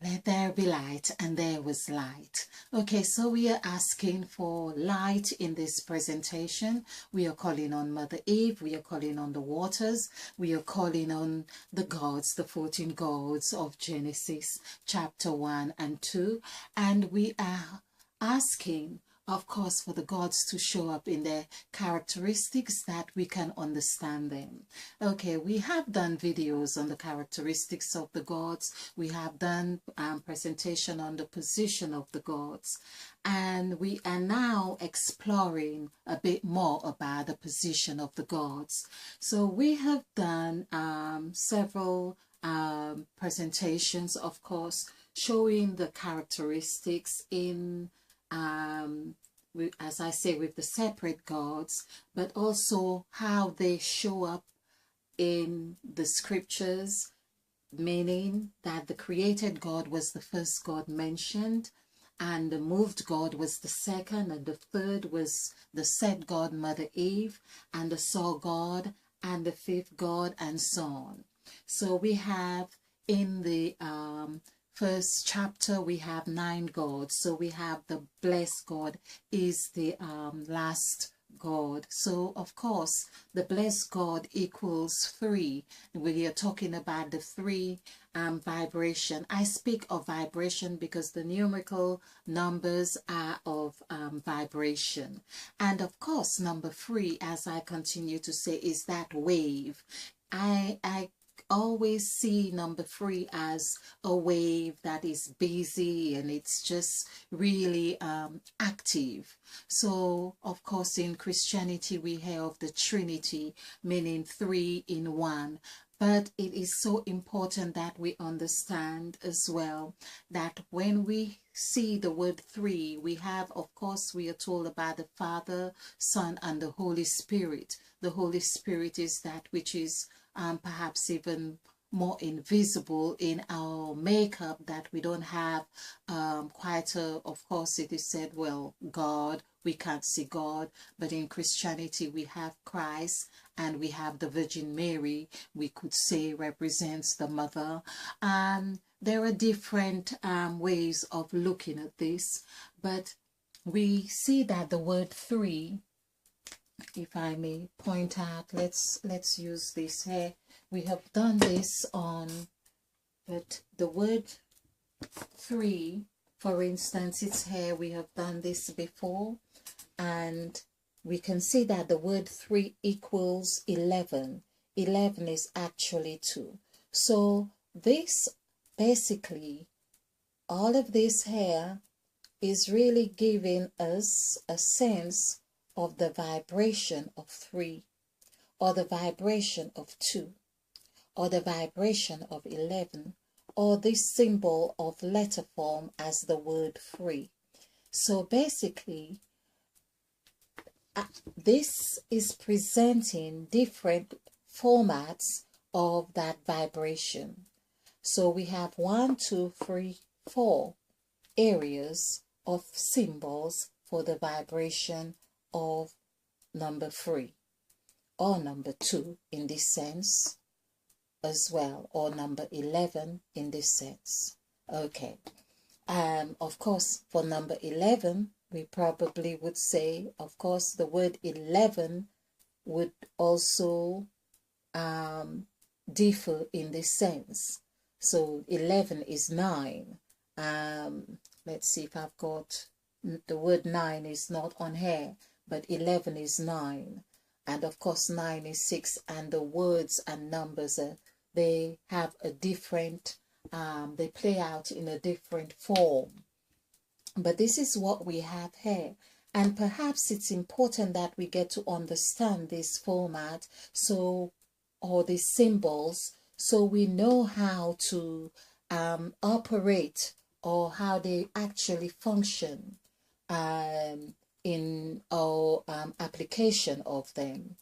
Let there be light, and there was light. Okay, so we are asking for light in this presentation. We are calling on Mother Eve. We are calling on the waters. We are calling on the gods, the 14 gods of Genesis, chapter 1 and 2. And we are asking, of course, for the gods to show up in their characteristics that we can understand them. Okay, we have done videos on the characteristics of the gods. We have done presentation on the position of the gods. And we are now exploring a bit more about the position of the gods. So we have done several presentations, of course, showing the characteristics in as I say, with the separate gods, but also how they show up in the scriptures, meaning that the created God was the first God mentioned, and the moved God was the second, and the third was the set God, Mother Eve, and the saw God, and the fifth God, and so on. So we have in the first chapter, we have 9 gods. So we have the blessed God is the last God. So of course, the blessed God equals 3. We are talking about the 3 vibration. I speak of vibration because the numerical numbers are of vibration. And of course, number 3, as I continue to say, is that wave. I always see number 3 as a wave that is busy and it's just really active. So of course in Christianity we hear of the Trinity, meaning 3 in 1. But it is so important that we understand as well that when we see the word 3, we have, of course, we are told about the Father, Son, and the Holy Spirit. The Holy Spirit is that which is perhaps even more invisible in our makeup, that we don't have quite a, of course it is said, well, God, we can't see God, but in Christianity we have Christ and we have the Virgin Mary, we could say represents the mother. There are different ways of looking at this, but we see that the word 3, if I may point out, let's use this here. We have done this on, but the word 3, for instance, it's here. We have done this before, and we can see that the word 3 equals 11. 11 is actually 2. So this basically, all of this here is really giving us a sense of the vibration of 3, or the vibration of 2, or the vibration of 11, or this symbol of letter form as the word 3. So basically, this is presenting different formats of that vibration. So we have 1, 2, 3, 4 areas of symbols for the vibration of number 3, or number 2 in this sense as well, or number 11 in this sense. Okay. Of course, for number 11, we probably would say, of course, the word 11 would also differ in this sense. So 11 is 9. Let's see if I've got, the word 9 is not on here, but 11 is 9. And of course 9 is 6, and the words and numbers they have a different, they play out in a different form. But this is what we have here. And perhaps it's important that we get to understand this format, so, or these symbols, so we know how to operate, or how they actually function in our application of them.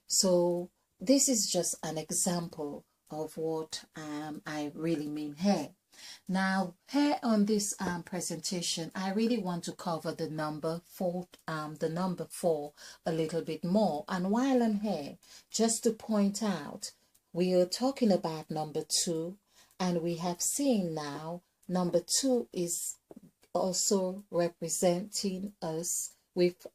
So this is just an example of what I really mean here. Now, here on this presentation, I really want to cover the number 4 a little bit more. And while I'm here, just to point out, we are talking about number 2, and we have seen now number 2 is also representing us with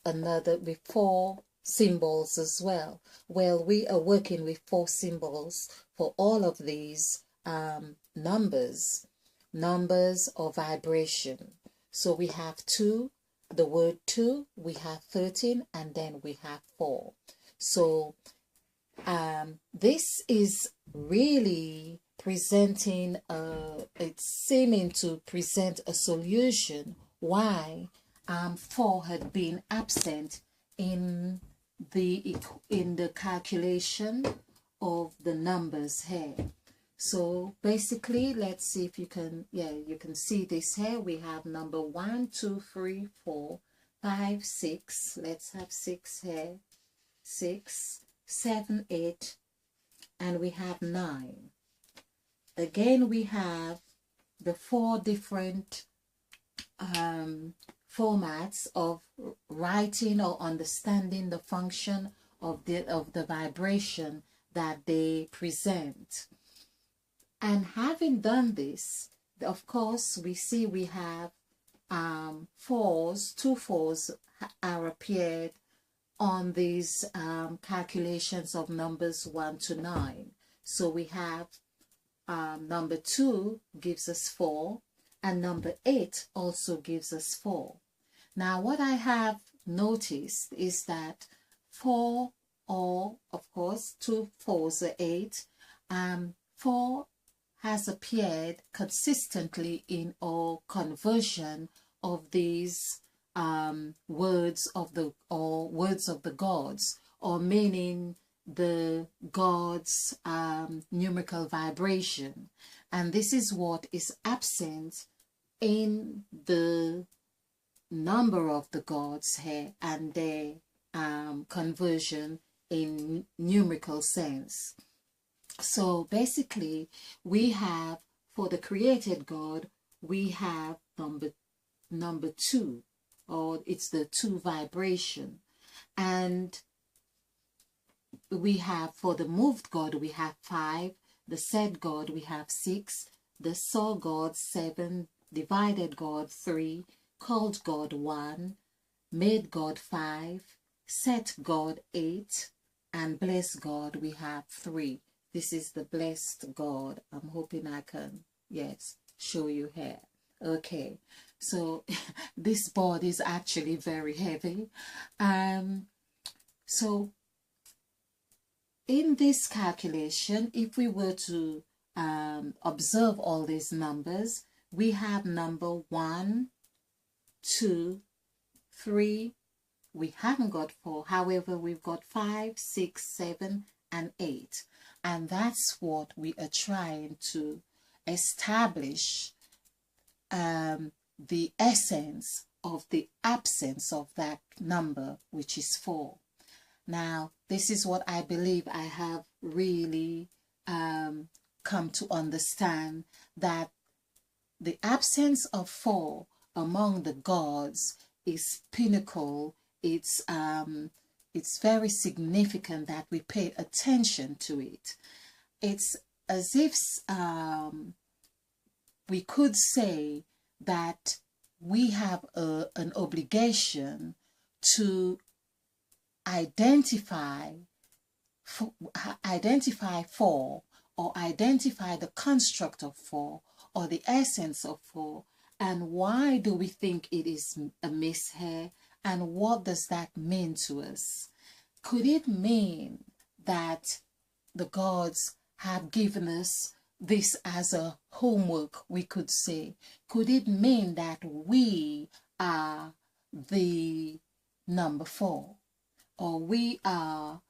4 symbols as well. Well, we are working with 4 symbols for all of these numbers or vibration. So we have 2, the word 2, we have 13, and then we have 4. So this is really presenting it's seeming to present a solution why 4 had been absent in the calculation of the numbers here. So basically, let's see if you can, you can see this here. We have number 1, 2, 3, 4, 5, 6. Let's have 6 here. 6, 7, 8, and we have 9. Again, we have the 4 different formats of writing or understanding the function of the vibration that they present. And having done this, of course, we see we have 4s, 2 4s are appeared on these calculations of numbers 1 to 9. So we have number 2 gives us 4, and number 8 also gives us 4. Now what I have noticed is that 4, or of course 2 4s are 8, 4 has appeared consistently in our conversion of these words of the gods, or meaning the gods numerical vibration. And this is what is absent in the number of the gods here and their conversion in numerical sense. So basically, we have, for the created God, we have number 2, or it's the 2 vibration. And we have, for the moved God, we have 5, the set God, we have 6, the saw God 7, divided God 3, called God 1, made God 5, set God 8, and blessed God we have 3. This is the blessed God. I'm hoping I can, yes, show you here. Okay, so this board is actually very heavy. So in this calculation, if we were to observe all these numbers, we have number 1, 2, 3. We haven't got 4. However, we've got 5, 6, 7, and 8. And that's what we are trying to establish, the essence of the absence of that number, which is 4. Now, this is what I believe I have really come to understand, that the absence of 4 among the gods is pinnacle. It's very significant that we pay attention to it. It's as if we could say that we have an obligation to identify 4, or identify the construct of 4, or the essence of 4, and why do we think it is amiss here, and what does that mean to us? Could it mean that the gods have given us this as a homework, we could say? Could it mean that we are the number 4, or we are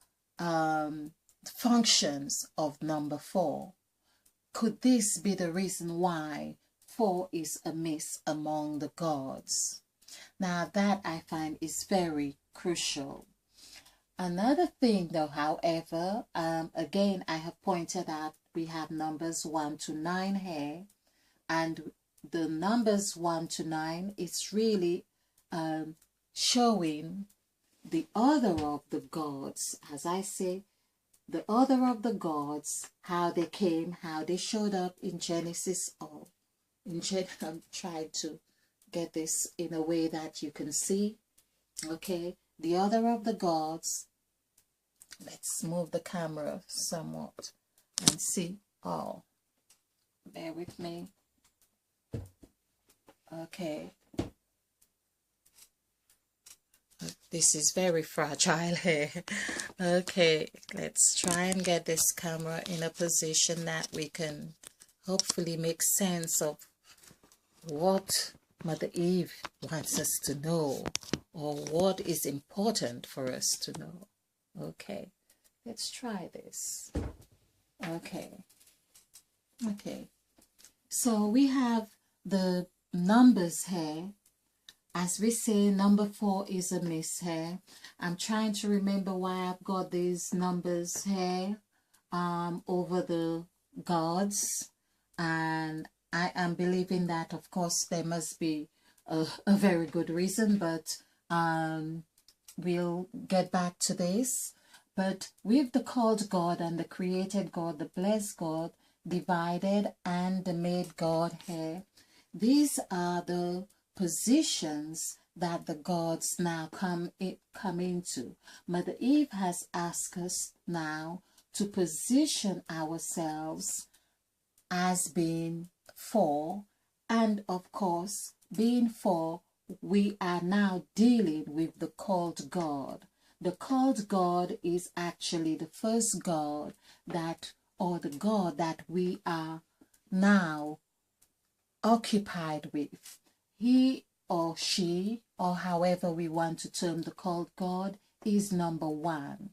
functions of number 4? Could this be the reason why 4 is amiss among the gods? Now that I find is very crucial. Another thing though, however, again I have pointed out, we have numbers 1 to 9 here, and the numbers 1 to 9 is really showing the order of the gods. As I say, the order of the gods, how they came, how they showed up in Genesis I'm trying to get this in a way that you can see. Okay, the other of the gods, let's move the camera somewhat and see. Oh, bear with me. Okay, this is very fragile here. Okay, let's try and get this camera in a position that we can hopefully make sense of what Mother Eve wants us to know, or what is important for us to know. Okay, let's try this. Okay, so we have the numbers here. As we say, number 4 is a miss here. I'm trying to remember why I've got these numbers here over the gods, and I am believing that, of course, there must be a very good reason, but we'll get back to this. But with the called God and the created God, the blessed God, divided and the made God here, these are the positions that the gods now come into. Mother Eve has asked us now to position ourselves as being 4, and of course, being 4, we are now dealing with the called God. The called God is actually the first God that, or the God that we are now occupied with. He or she, or however we want to term the called God, is number 1.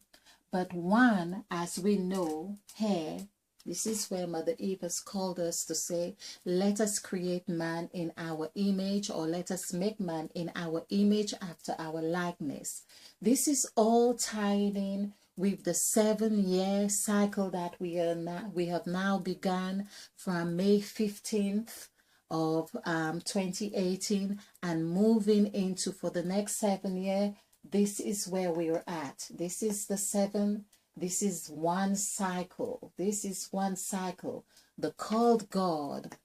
But 1, as we know here, this is where Mother Eve has called us to say, let us create man in our image, or let us make man in our image after our likeness. This is all tied in with the 7-year cycle that we have now begun from May 15th of 2018 and moving into for the next 7 years. This is where we're at. This is the 7. This is one cycle. This is one cycle. The called God,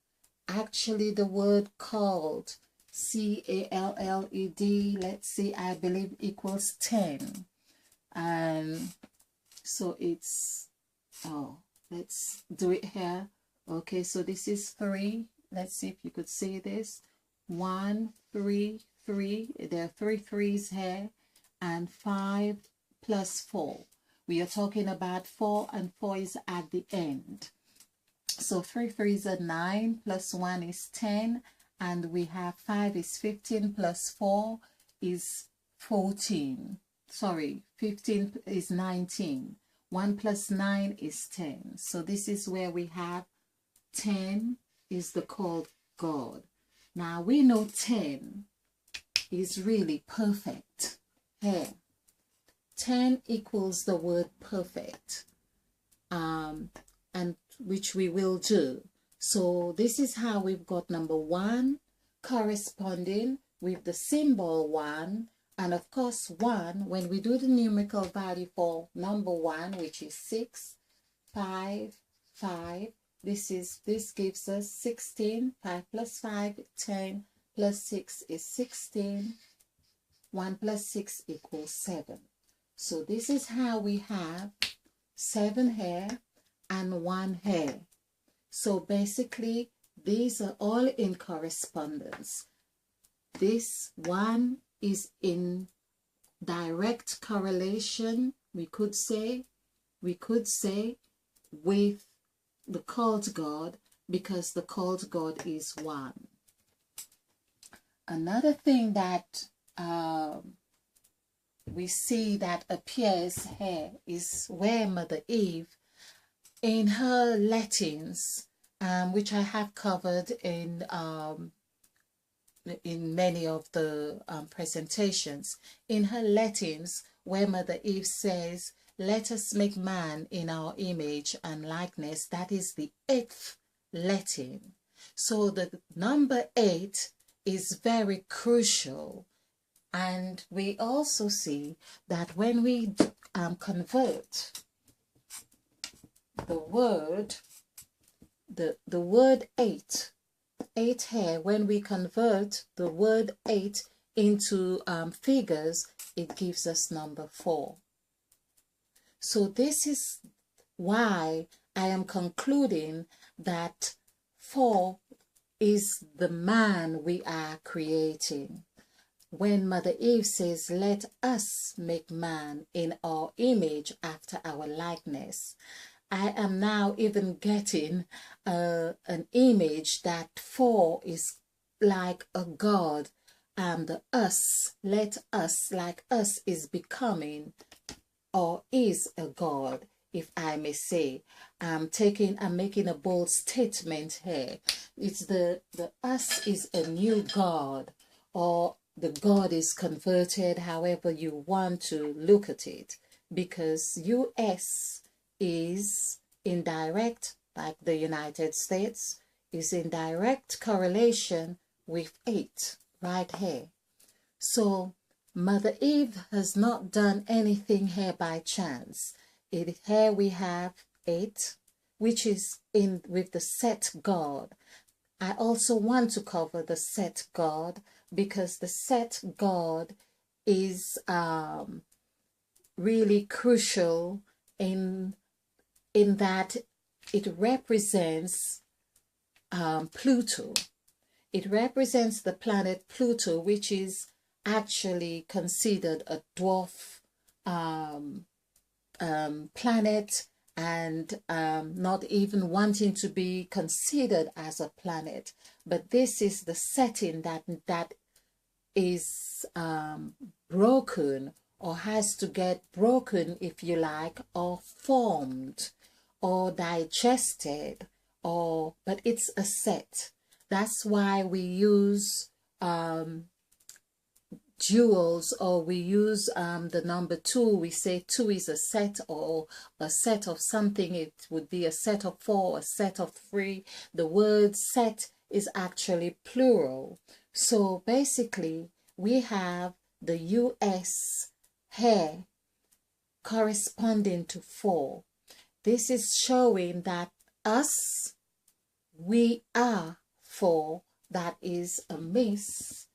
actually the word called, C-A-L-L-E-D, let's see, I believe equals 10. And so it's, oh, let's do it here. Okay, so this is 3. Let's see if you could see this. 1, 3, 3. There are 3 3s here. And 5 plus 4. We are talking about 4, and 4 is at the end. So 3 3s are 9, plus 1 is 10. And we have 5 is 15, plus 4 is 14. Sorry, 15 is 19. 1 plus 9 is 10. So this is where we have 10 is the called God. Now we know 10 is really perfect. Here, 10 equals the word perfect, and which we will do. So this is how we've got number 1 corresponding with the symbol 1, and of course 1, when we do the numerical value for number 1, which is 6, 5, 5, this gives us 16. 5 plus 5, 10, plus 6 is 16. 1 plus 6 equals 7. So this is how we have 7 here and 1 here. So basically, these are all in correspondence. This 1 is in direct correlation, we could say, with the called God, because the called God is 1. Another thing that we see that appears here is where Mother Eve, in her lettings, which I have covered in many of the presentations, in her lettings, where Mother Eve says, let us make man in our image and likeness. That is the 8th letting. So the number 8 is very crucial. And we also see that when we convert the word 8 8 here, when we convert the word 8 into figures, it gives us number 4. So this is why I am concluding that 4 is the man we are creating. When Mother Eve says, let us make man in our image after our likeness, I am now even getting an image that 4 is like a God, and the us, let us, like us, is becoming or is a God, if I may say. I'm making a bold statement here. It's the us is a new God, or the God is converted, however you want to look at it, because US is in direct, like the United States, is in direct correlation with 8 right here. So Mother Eve has not done anything here by chance. Here we have 8, which is in with the set God. I also want to cover the set God, because the set God is really crucial in that it represents Pluto. It represents the planet Pluto, which is actually considered a dwarf planet, and not even wanting to be considered as a planet. But this is the setting that is broken, or has to get broken, if you like, or formed or digested, but it's a set. That's why we use duals, or we use the number 2. We say 2 is a set, or a set of something. It would be a set of 4, a set of 3. The word set is actually plural. So basically we have the US here corresponding to 4. This is showing that us, we are 4. That is a miss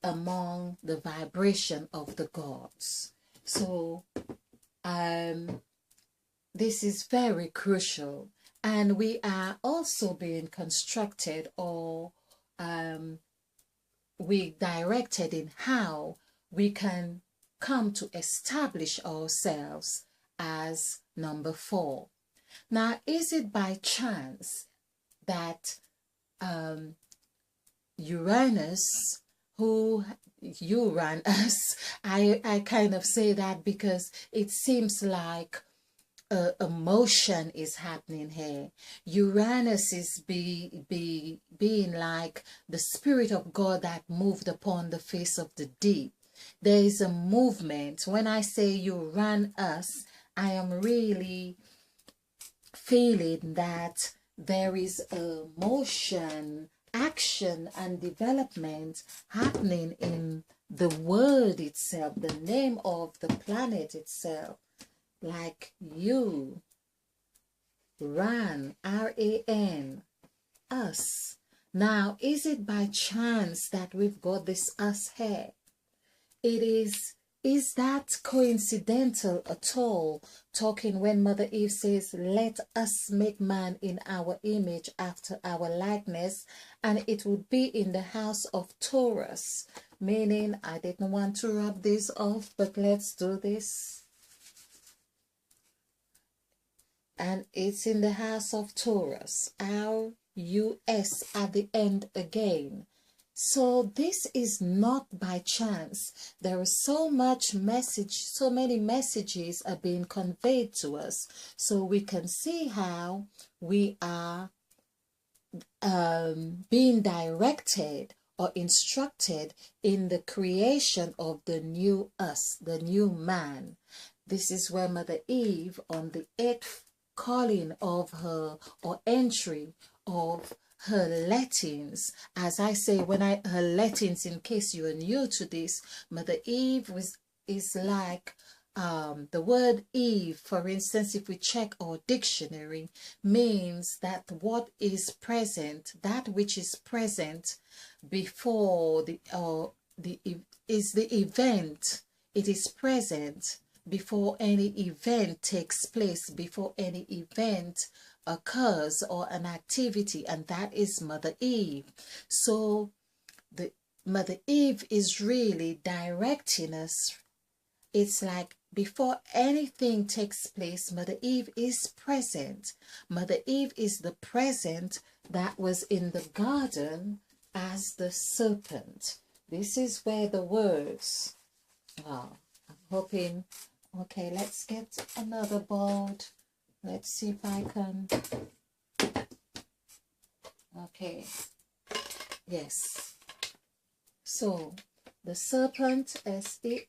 among the vibration of the gods. So this is very crucial, and we are also being constructed, or we directed in how we can come to establish ourselves as number 4. Now, is it by chance that Uranus, who Uranus, I kind of say that because it seems like a motion is happening here. Uranus is being like the Spirit of God that moved upon the face of the deep. There is a movement. When I say Uranus, I am really feeling that there is a motion, action, and development happening in the word itself, the name of the planet itself, like you, Ran, R-A-N, us. Now, is it by chance that we've got this us here? It is that coincidental at all, talking when Mother Eve says, let us make man in our image after our likeness, and it would be in the house of Taurus, meaning I didn't want to rub this off, but let's do this. And it's in the house of Taurus, R-U-S at the end again. So this is not by chance. There is so much message, so many messages are being conveyed to us, so we can see how we are being directed or instructed in the creation of the new us, the new man. This is where Mother Eve, on the 8th calling of her, or entry of her lettings, as I say, her lettings, in case you are new to this, Mother Eve is like the word Eve, for instance, if we check our dictionary, means that what is present, that which is present before is the event. It is present before any event takes place, before any event occurs or an activity, and that is Mother Eve. So the Mother Eve is really directing us. It's like before anything takes place, Mother Eve is present. Mother Eve is the present that was in the garden as the serpent. This is where the words, I'm hoping, okay, let's get another board. Let's see if I can, okay, yes. So, the serpent, S-E-R-P-E-N-T,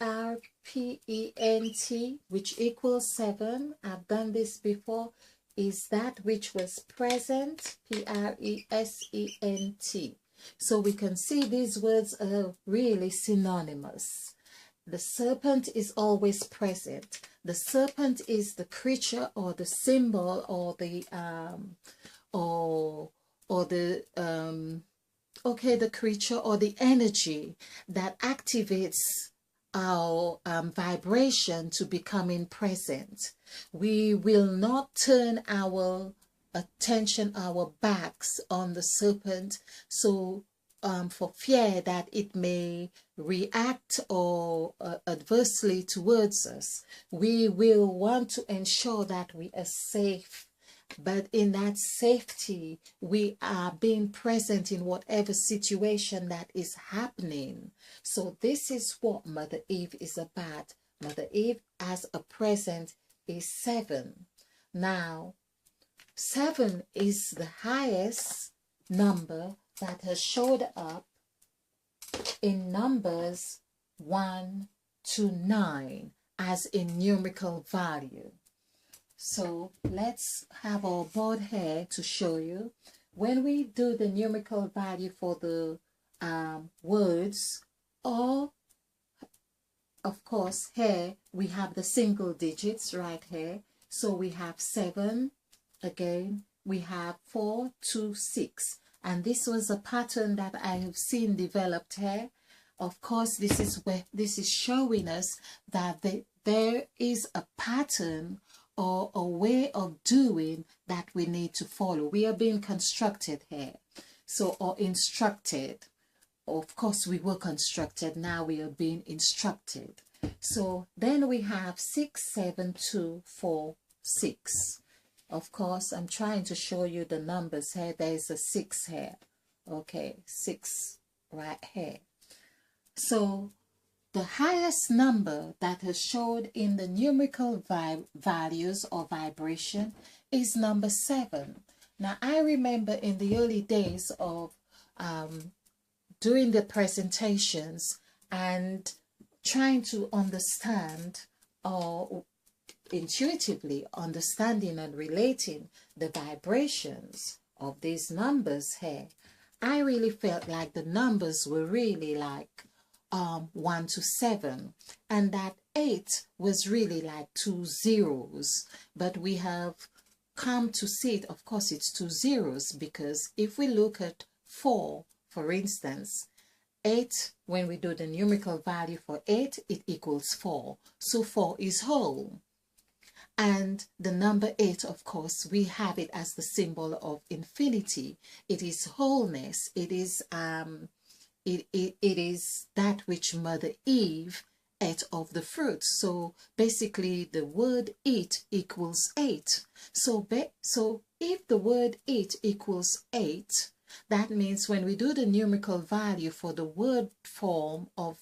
which equals 7, I've done this before, is that which was present, P-R-E-S-E-N-T. So we can see these words are really synonymous. The serpent is always present. The serpent is the creature or the symbol or the the creature or the energy that activates our vibration to becoming present. We will not turn our attention, our backs on the serpent, so for fear that it may react or adversely towards us. We will want to ensure that we are safe. But in that safety, we are being present in whatever situation that is happening. So this is what Mother Eve is about. Mother Eve as a present is 7. Now, 7 is the highest number that has showed up in numbers 1 to 9 as in numerical value. So let's have our board here to show you. When we do the numerical value for the words, or of course here we have the single digits right here. So we have 7, again we have 4, 2, 6. And this was a pattern that I have seen developed here. Of course, this is showing us that there is a pattern or a way of doing that we need to follow. We are being constructed here. So, or instructed. Of course, we were constructed. Now we are being instructed. So then we have 6, 7, 2, 4, 6. Of course, I'm trying to show you the numbers here. There is a 6 here. Okay, 6 right here. So the highest number that is showed in the numerical values or vibration is number 7. Now, I remember in the early days of doing the presentations and trying to understand or intuitively understanding and relating the vibrations of these numbers here, I really felt like the numbers were really like 1 to 7, and that 8 was really like 2 zeros. But we have come to see it, of course it's 2 zeros, because if we look at 4, for instance, 8, when we do the numerical value for 8, it equals 4. So 4 is whole. And the number 8, of course, we have it as the symbol of infinity. It is wholeness. It is it is that which Mother Eve ate of the fruit. So basically the word eat equals 8. So if the word eat equals 8, that means when we do the numerical value for the word form of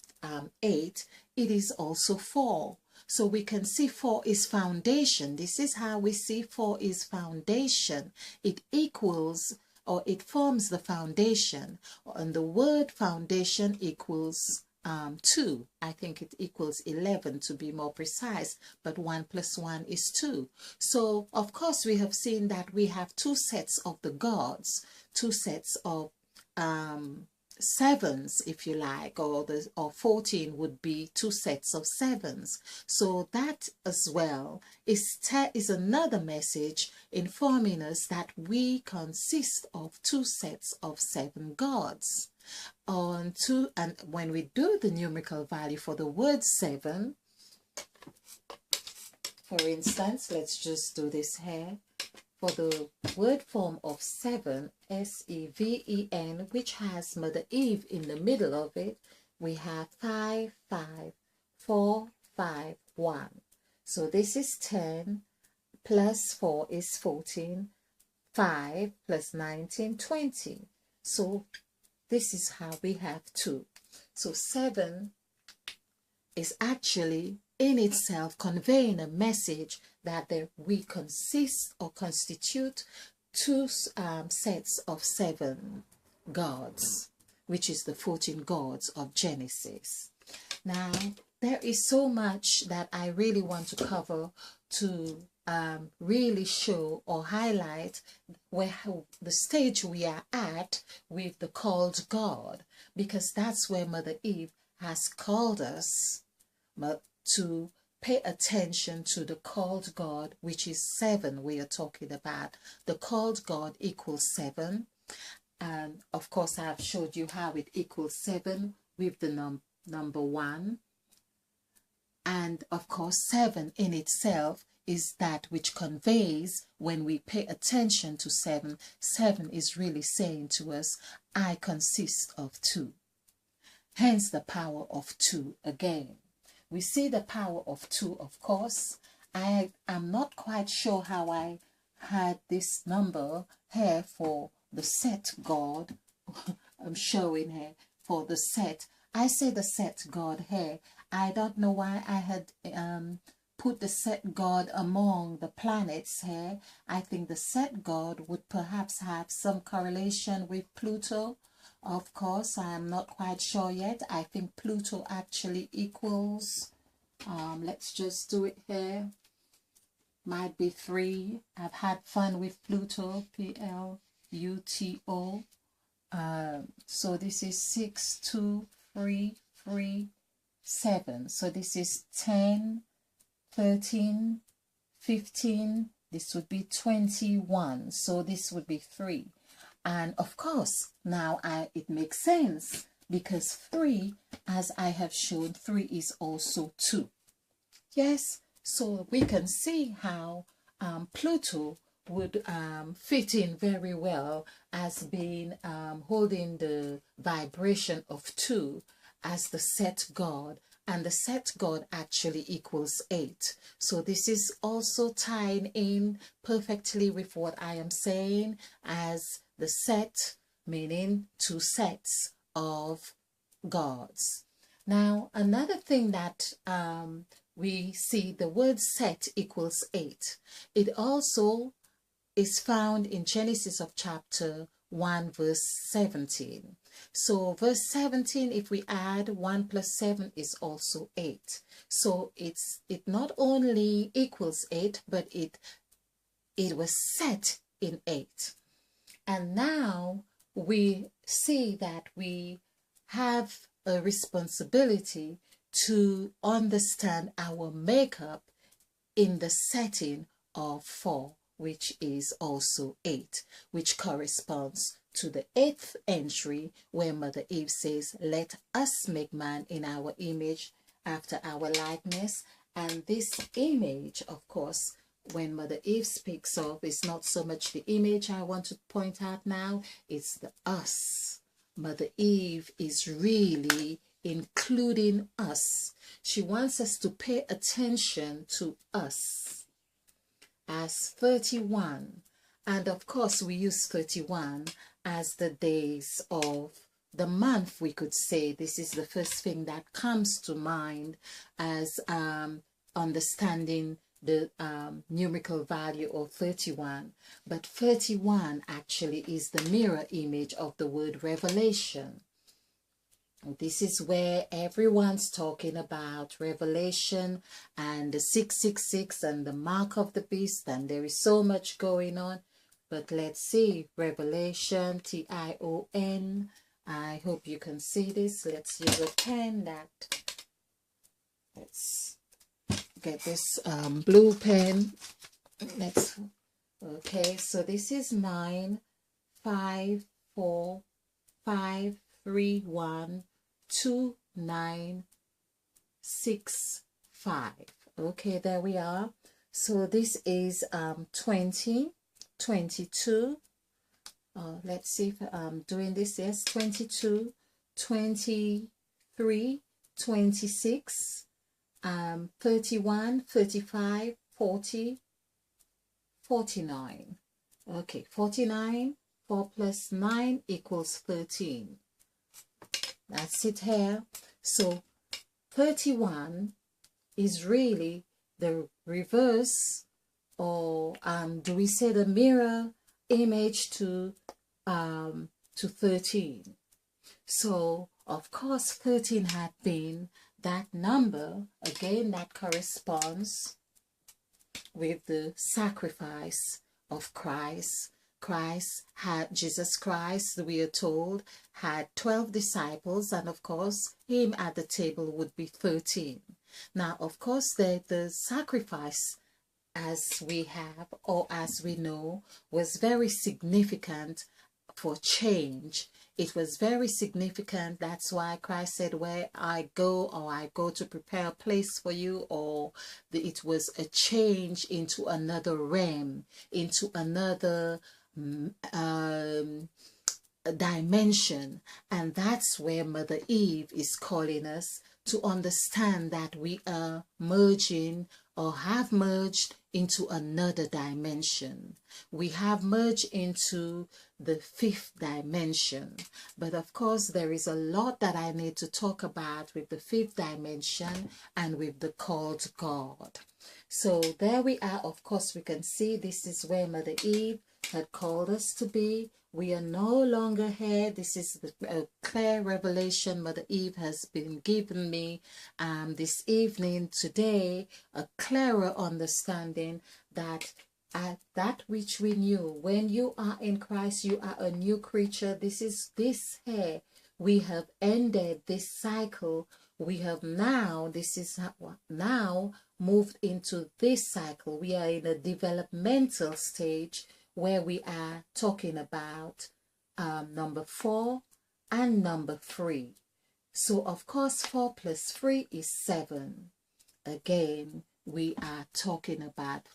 8, it is also 4. So we can see 4 is foundation. This is how we see 4 is foundation. It equals, or it forms the foundation. And the word foundation equals 2. I think it equals 11 to be more precise, but 1 plus 1 is 2. So of course we have seen that we have 2 sets of the gods, 2 sets of sevens, if you like, or 14 would be 2 sets of sevens. So that as well is another message informing us that we consist of 2 sets of 7 gods. And when we do the numerical value for the word 7, for instance, let's just do this here. For the word form of 7, S-E-V-E-N, which has Mother Eve in the middle of it, we have 5, 5, 4, 5, 1. So this is 10, plus 4 is 14, 5 plus 19, 20. So this is how we have 2. So 7 is actually in itself conveying a message that we consist or constitute 2 sets of 7 gods, which is the 14 gods of Genesis. Now, there is so much that I really want to cover to really show or highlight the stage we are at with the called God, because that's where Mother Eve has called us to pay attention to the called God, which is 7 we are talking about. The called God equals 7. And of course, I've showed you how it equals 7 with the number 1. And of course, 7 in itself is that which conveys, when we pay attention to 7, 7 is really saying to us, I consist of 2. Hence the power of 2 again. We see the power of 2, of course. I am not quite sure how I had this number here for the set God. I'm showing here for the set. I say the set God here. I don't know why I had put the set God among the planets here. I think the set God would perhaps have some correlation with Pluto. Of course, I am not quite sure yet. I think Pluto actually equals, let's just do it here, might be 3. I've had fun with Pluto, P-L-U-T-O. So this is 6, 2, 3, 3, 7. So this is 10, 13, 15. This would be 21. So this would be 3. And of course, now it makes sense, because 3, as I have shown, 3 is also 2. Yes, so we can see how Pluto would fit in very well as being holding the vibration of 2 as the set God. And the set God actually equals 8. So this is also tying in perfectly with what I am saying as the set, meaning 2 sets of gods. Now, another thing that we see, the word set equals 8. It also is found in Genesis of chapter 1 verse 17. So verse 17, if we add 1 plus 7 is also 8. So it not only equals 8, but it was set in 8. And now we see that we have a responsibility to understand our makeup in the setting of 4, which is also 8, which corresponds to the 8th entry where Mother Eve says, let us make man in our image, after our likeness. And this image, of course, when Mother Eve speaks of, is not so much the image I want to point out now, it's the us. Mother Eve is really including us. She wants us to pay attention to us as 31. And of course, we use 31 as the days of the month, we could say. This is the first thing that comes to mind as understanding the numerical value of 31. But 31 actually is the mirror image of the word revelation. This is where everyone's talking about Revelation and the 666 and the mark of the beast, and there is so much going on. But let's see, Revelation, Tion, I hope you can see this. Let's use a pen let's get this blue pen. Okay, so this is 9, 5, 4, 5, 3, 1, 2, 9, 6, 5. Okay, there we are. So this is 20, 22. Let's see if I'm doing this. Yes, 22, 23, 26, 31, 35, 40, 49. Okay, 49. 4 plus 9 equals 13. That's it here. So 31 is really the reverse, or do we say the mirror image to 13. So of course 13 had been that number again that corresponds with the sacrifice of Christ. Jesus Christ, we are told, had 12 disciples, and of course him at the table would be 13. Now of course the sacrifice, as we have or as we know, was very significant for change. It was very significant. That's why Christ said, where I go, or I go to prepare a place for you, or it was a change into another realm, into another dimension. And that's where Mother Eve is calling us to understand that we are merging, or have merged into another dimension. We have merged into the 5th dimension. But of course there is a lot that I need to talk about with the 5th dimension and with the called God. So there we are. Of course we can see this is where Mother Eve had called us to be. We are no longer here. This is the clear revelation Mother Eve has been given me this evening, today, a clearer understanding that that which we knew, when you are in Christ, you are a new creature. This here. We have ended this cycle. We have now, now moved into this cycle. We are in a developmental stage where we are talking about number 4 and number 3. So of course 4 plus 3 is 7. Again, we are talking about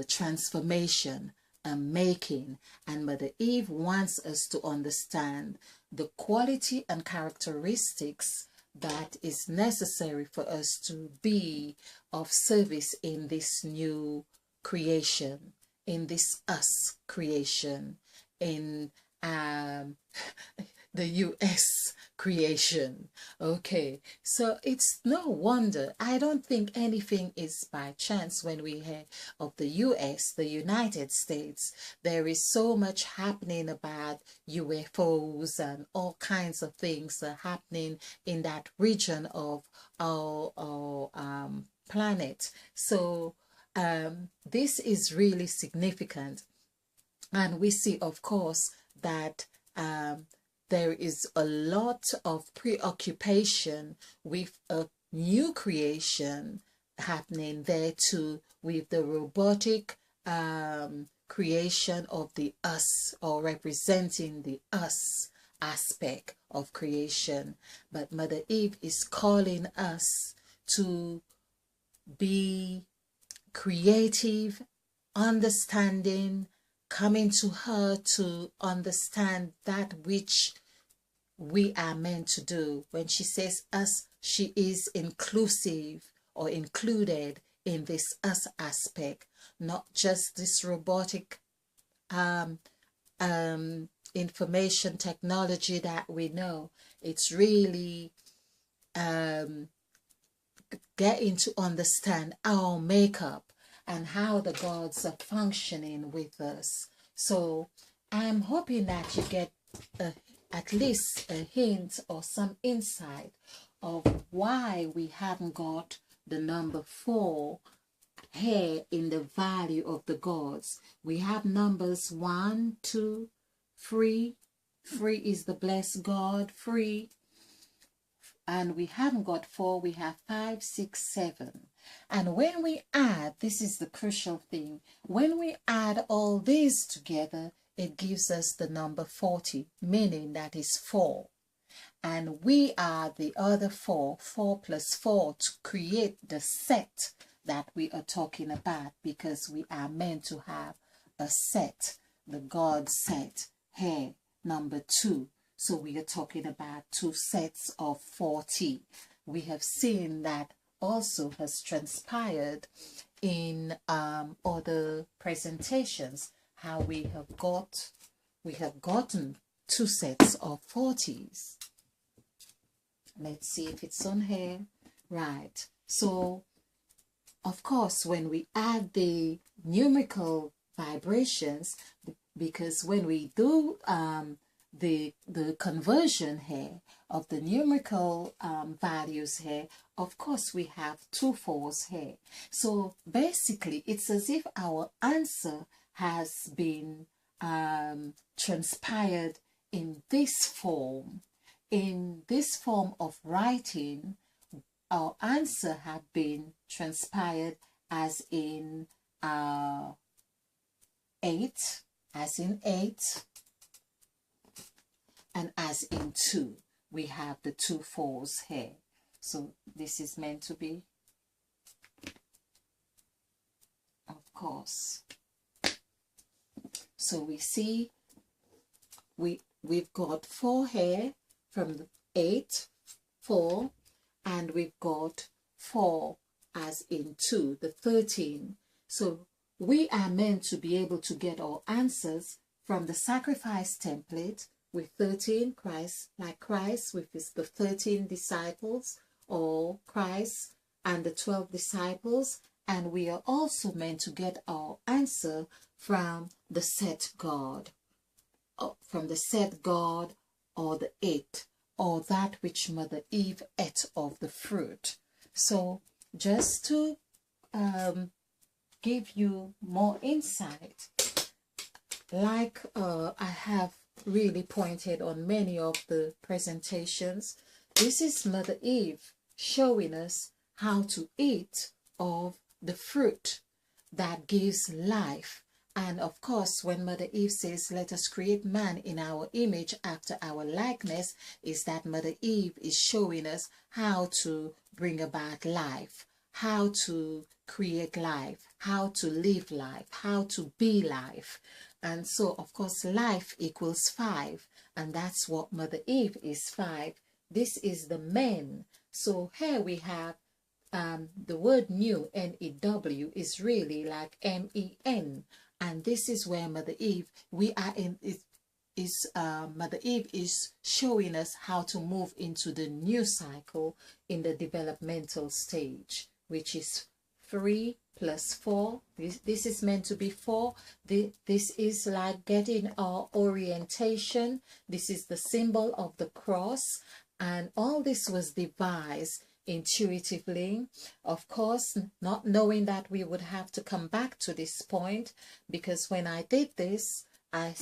transformation and making, and Mother Eve wants us to understand the quality and characteristics that is necessary for us to be of service in this new creation, in this us creation, in the US creation. Okay, so it's no wonder. I don't think anything is by chance when we hear of the US, the United States. There is so much happening about UFOs and all kinds of things are happening in that region of our planet. So this is really significant, and we see of course that there is a lot of preoccupation with a new creation happening there too, with the robotic creation of the us, or representing the us aspect of creation. But Mother Eve is calling us to be creative, understanding, coming to her to understand that which we are meant to do. When she says us, she is inclusive or included in this us aspect, not just this robotic information technology that we know. It's really getting to understand our makeup and how the gods are functioning with us. So I'm hoping that you get at least a hint or some insight of why we haven't got the number 4 here in the value of the gods. We have numbers 1, 2, 3, 3 is the blessed God, 3. And we haven't got 4, we have 5, 6, 7. And when we add, this is the crucial thing, when we add all these together, it gives us the number 40, meaning that is 4. And we are the other 4 plus 4 to create the set that we are talking about, because we are meant to have a set, the God set here, number 2. So we are talking about 2 sets of 40. We have seen that also has transpired in other presentations, how we have gotten 2 sets of 40s. Let's see if it's on here. Right. So, of course, when we add the numerical vibrations, because when we do the conversion here of the numerical values here, of course we have 2 4s here. So basically it's as if our answer has been transpired in this form. In this form of writing, our answer had been transpired as in 8, as in 8, and as in 2. We have the 2 4s here. So this is meant to be, of course. So we see we've got 4 here from the 8, 4, and we've got 4 as in 2, the 13. So we are meant to be able to get our answers from the sacrifice template with 13, Christ, like Christ with the 13 disciples, or Christ and the 12 disciples. And we are also meant to get our answer from the set God, or the 8, or that which Mother Eve ate of the fruit. So just to give you more insight, like I have really pointed on many of the presentations, this is Mother Eve showing us how to eat of the fruit that gives life. And of course, when Mother Eve says, let us create man in our image after our likeness, is that Mother Eve is showing us how to bring about life, how to create life, how to live life, how to be life. And so, of course, life equals 5. And that's what Mother Eve is, 5. This is the men. So here we have the word new, N-E-W, is really like M-E-N. And this is where Mother Eve, Mother Eve is showing us how to move into the new cycle in the developmental stage, which is 3 plus 4. This is meant to be 4. This is like getting our orientation. This is the symbol of the cross. And all this was devised intuitively, of course, not knowing that we would have to come back to this point, because when I did this, I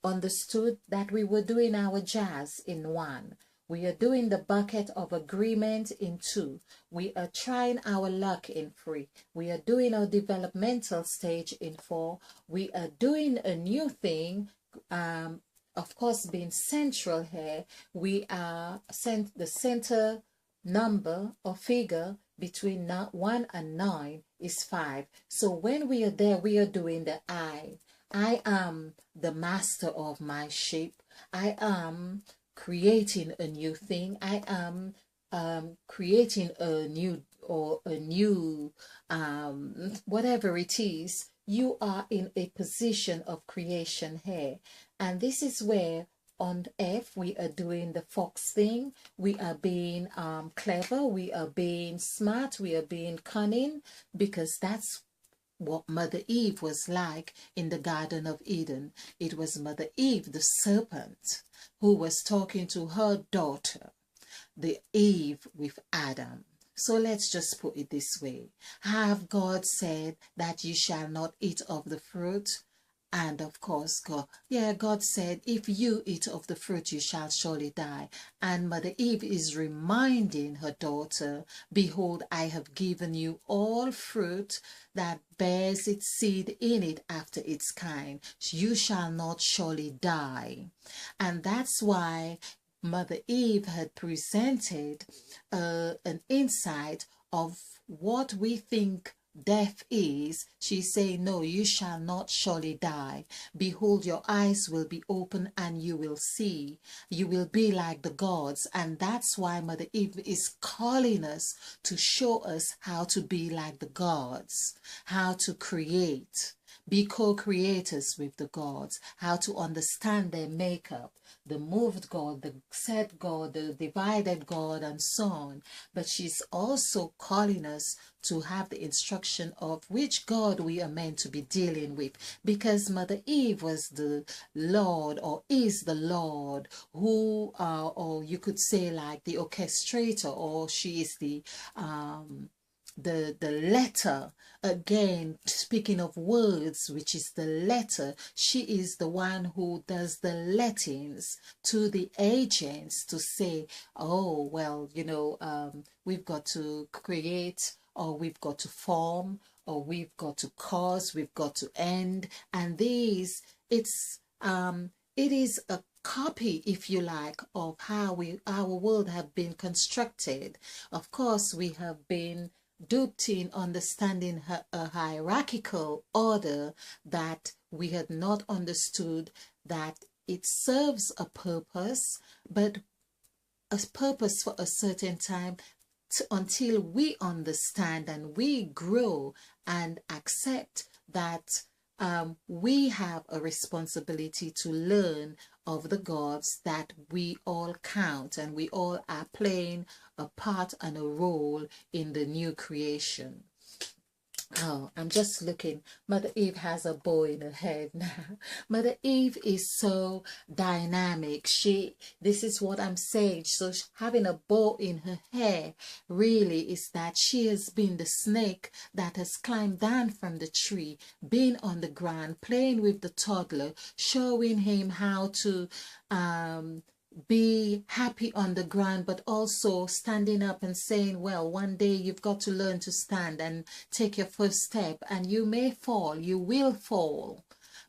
understood that we were doing our jazz in 1. We are doing the bucket of agreement in 2. We are trying our luck in 3. We are doing our developmental stage in 4. We are doing a new thing, of course, being central here. We are the center number or figure between 1 and 9 is 5. So when we are there, we are doing the I. I am the master of my ship. I am creating a new thing. I am creating a new whatever it is. You are in a position of creation here. And this is where on F, we are doing the fox thing. We are being clever. We are being smart. We are being cunning, because that's what Mother Eve was like in the Garden of Eden. It was Mother Eve, the serpent, who was talking to her daughter, the Eve with Adam. So let's just put it this way. Have God said that you shall not eat of the fruit? And of course, God said, if you eat of the fruit, you shall surely die. And Mother Eve is reminding her daughter, behold, I have given you all fruit that bears its seed in it after its kind. You shall not surely die. And that's why Mother Eve had presented an insight of what we think death is. She say, no, you shall not surely die. Behold, your eyes will be open and you will see. You will be like the gods. And that's why Mother Eve is calling us to show us how to be like the gods, how to create, be co-creators with the gods, how to understand their makeup, the moved God, the set God, the divided God, and so on. But she's also calling us to have the instruction of which God we are meant to be dealing with, because Mother Eve was the Lord, or is the Lord, who, or you could say like the orchestrator, or she is the letter. Again, speaking of words, which is the letter, she is the one who does the lettings to the agents to say, oh well, we've got to create, or we've got to form, or we've got to cause, we've got to end. And these, it is a copy, if you like, of how our world have been constructed. Of course, we have been duped in understanding a hierarchical order that we had not understood, that it serves a purpose, but a purpose for a certain time, until we understand and we grow and accept that we have a responsibility to learn of the gods, that we all count and we all are playing a part and a role in the new creation. Oh, I'm just looking. Mother Eve has a bow in her head now. Mother Eve is so dynamic. This is what I'm saying. So having a bow in her hair really is that she has been the snake that has climbed down from the tree, been on the ground, playing with the toddler, showing him how to be happy on the ground, but also standing up and saying, well, one day you've got to learn to stand and take your first step, and you may fall, you will fall,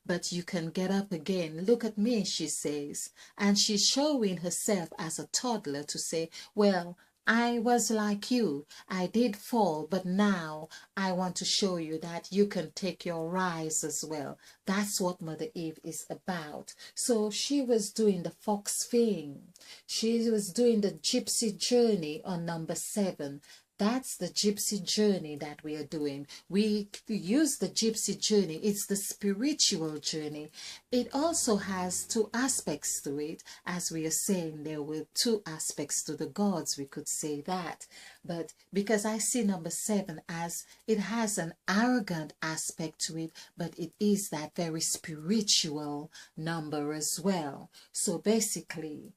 but you can get up again. Look at me, she says. And she's showing herself as a toddler to say, well, I was like you. I did fall, but now I want to show you that you can take your rise as well. That's what Mother Eve is about. So she was doing the fox thing. She was doing the gypsy journey on number 7. That's the gypsy journey that we are doing. We use the gypsy journey. It's the spiritual journey. It also has 2 aspects to it. As we are saying, there were 2 aspects to the gods. We could say that. But because I see number 7 as it has an arrogant aspect to it, but it is that very spiritual number as well. So basically,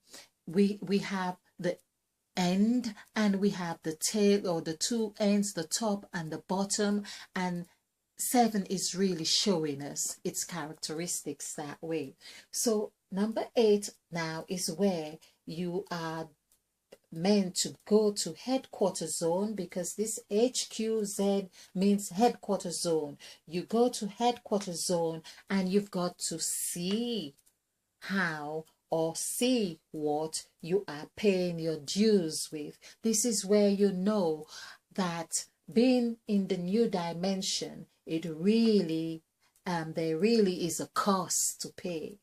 we have the end and we have the tail, or the 2 ends, the top and the bottom, and 7 is really showing us its characteristics that way. So number 8 now is where you are meant to go to headquarters zone, because this HQZ means headquarters zone. You go to headquarters zone and you've got to see how, or see what you are paying your dues with. This is where you know that being in the new dimension, it really, there really is a cost to pay.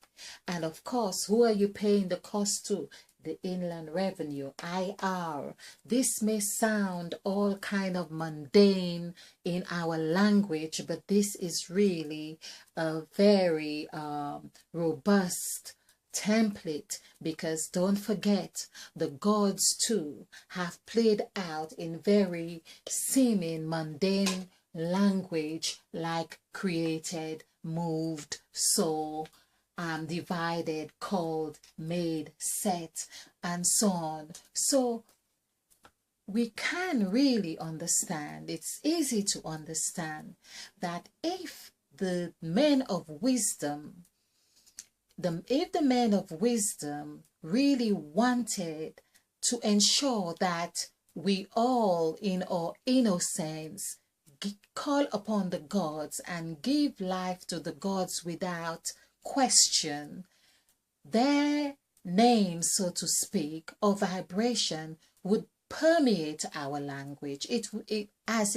And of course, who are you paying the cost to? The Inland Revenue, IR. This may sound all kind of mundane in our language, but this is really a very robust template, because don't forget, the gods too have played out in very seeming mundane language, like created, moved, saw, divided, called, made, set, and so on. So we can really understand, it's easy to understand, that if the men of wisdom, if the men of wisdom really wanted to ensure that we all in our innocence call upon the gods and give life to the gods without question, their name, so to speak, or vibration would permeate our language. As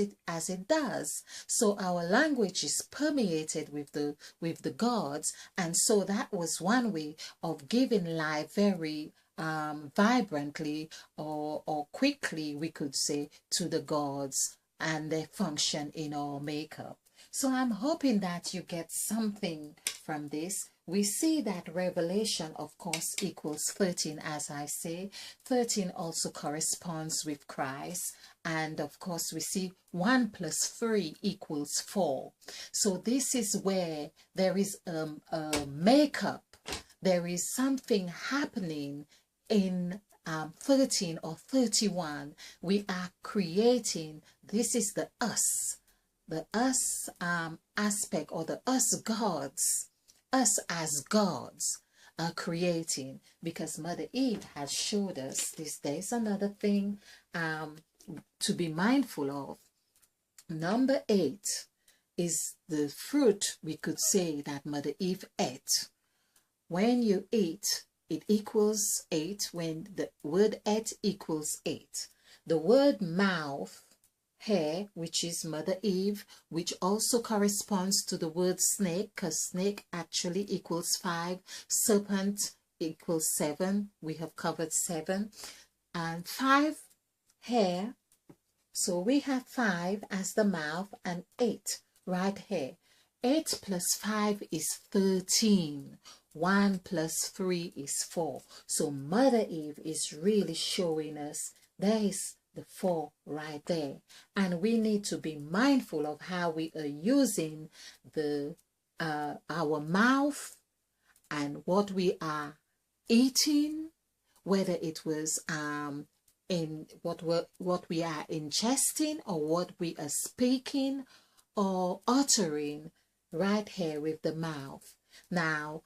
it does. So our language is permeated with the gods, and so that was one way of giving life very vibrantly or quickly, we could say, to the gods and their function in our makeup. So I'm hoping that you get something from this. We see that Revelation, of course, equals 13, as I say. 13 also corresponds with Christ. And of course, we see 1 plus 3 equals 4. So this is where there is a makeup. There is something happening in 13 or 31. We are creating. This is the us aspect, or the us gods, us as gods are creating, because Mother Eve has showed us this. There's another thing to be mindful of. Number 8 is the fruit, we could say, that Mother Eve ate. When you eat, it equals 8. When the word ate equals 8. The word mouth, hair, which is Mother Eve, which also corresponds to the word snake, because snake actually equals 5, serpent equals 7. We have covered 7, and 5 hair. So we have 5 as the mouth and 8 right here. 8 plus 5 is 13. 1 plus 3 is 4. So Mother Eve is really showing us there is the 4 right there, and we need to be mindful of how we are using our mouth and what we are eating, whether it was in what we are ingesting, or what we are speaking or uttering right here with the mouth. Now,